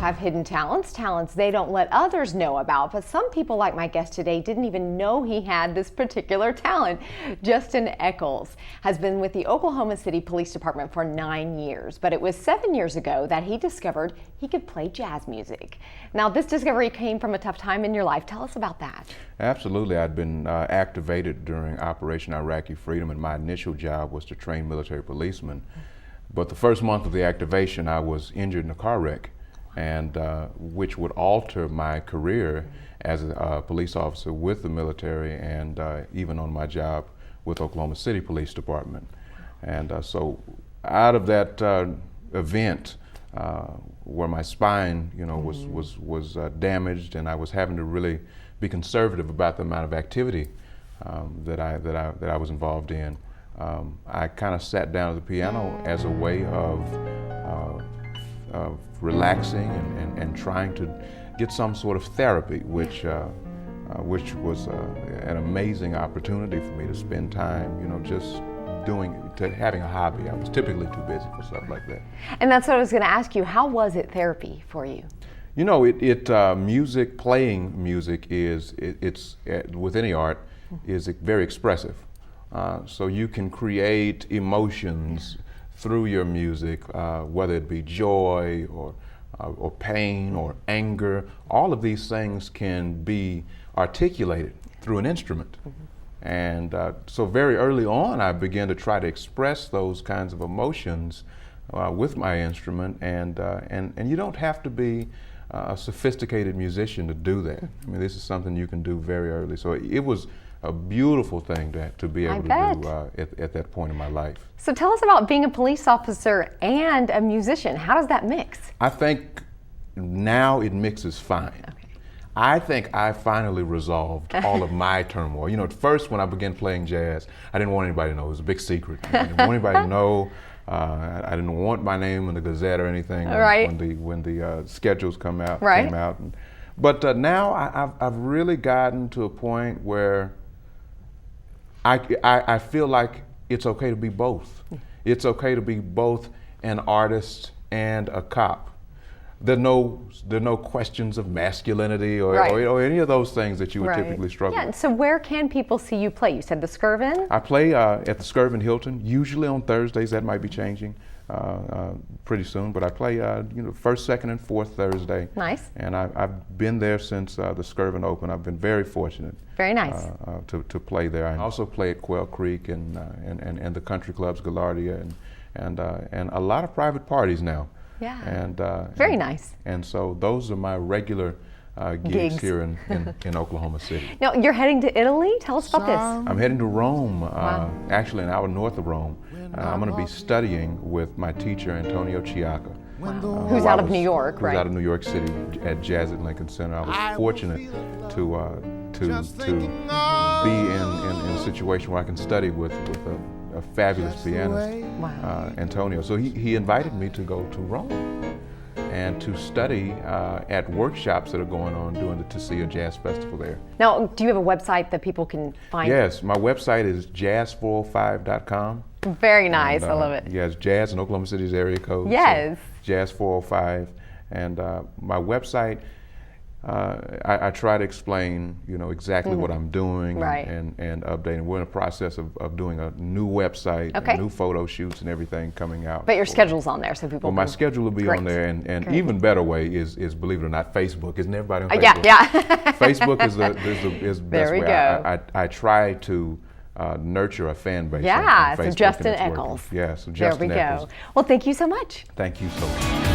have hidden talents, talents they don't let others know about, but some people, like my guest today, didn't even know he had this particular talent. Justin Echols has been with the Oklahoma City Police Department for 9 years, but it was 7 years ago that he discovered he could play jazz music. Now, this discovery came from a tough time in your life. Tell us about that. Absolutely. I'd been activated during Operation Iraqi Freedom, and my initial job was to train military policemen. But the first month of the activation, I was injured in a car wreck, and which would alter my career as a police officer with the military, and even on my job with Oklahoma City Police Department. And so out of that event, where my spine, was damaged, and I was having to really be conservative about the amount of activity that I was involved in. I kind of sat down at the piano as a way of relaxing and trying to get some sort of therapy, which was an amazing opportunity for me to spend time, just having a hobby. I was typically too busy for stuff like that. And that's what I was going to ask you. How was it therapy for you? Playing music it's with any art is very expressive. So you can create emotions through your music, whether it be joy or pain or anger. All of these things can be articulated through an instrument. And so very early on, I began to try to express those kinds of emotions with my instrument. And you don't have to be a sophisticated musician to do that. I mean, this is something you can do very early. So it was a beautiful thing to be able to do at that point in my life. So tell us about being a police officer and a musician. How does that mix? I think now it mixes fine. Okay. I think I finally resolved all of my turmoil. At first when I began playing jazz, I didn't want anybody to know. It was a big secret. I didn't want anybody to know. I didn't want my name in the Gazette or anything when the schedules came out. But now I've really gotten to a point where I feel like it's okay to be both. It's okay to be both an artist and a cop. There are no questions of masculinity or any of those things that you would typically struggle with. So where can people see you play? You said the Skirvin? I play at the Skirvin Hilton, usually on Thursdays. That might be changing pretty soon, but I play first, second, and fourth Thursday. Nice. And I've been there since the Skirvin opened. I've been very fortunate. Very nice. To play there. I also play at Quail Creek and the country clubs, Gaillardia, and a lot of private parties now. Yeah. And very nice. And so those are my regular gigs here in Oklahoma City. Now you're heading to Italy. Tell us about this. I'm heading to Rome. Actually, an hour north of Rome. I'm going to be studying with my teacher Antonio Chiacca. Who's out of New York, who's out of New York City at Jazz at Lincoln Center. I was fortunate to be in a situation where I can study with a fabulous pianist, Antonio. So he invited me to go to Rome and to study at workshops that are going on during the Tuscia Jazz Festival there. Now, do you have a website that people can find? Yes, my website is jazz405.com. Very nice, I love it. Yes, jazz in Oklahoma City's area code. Yes. So jazz405. And my website, I try to explain, exactly what I'm doing and updating. We're in the process of doing a new website, new photo shoots and everything coming out. But your schedule's on there, so people. Well, my schedule will be on there, and even better way is, believe it or not, Facebook. Isn't everybody on Facebook? Yeah. Facebook is the best way. Go. I try to nurture a fan base. Yeah, on Facebook, so Justin Echols. Yeah, so Justin Echols. There we go. Well, thank you so much. Thank you so much.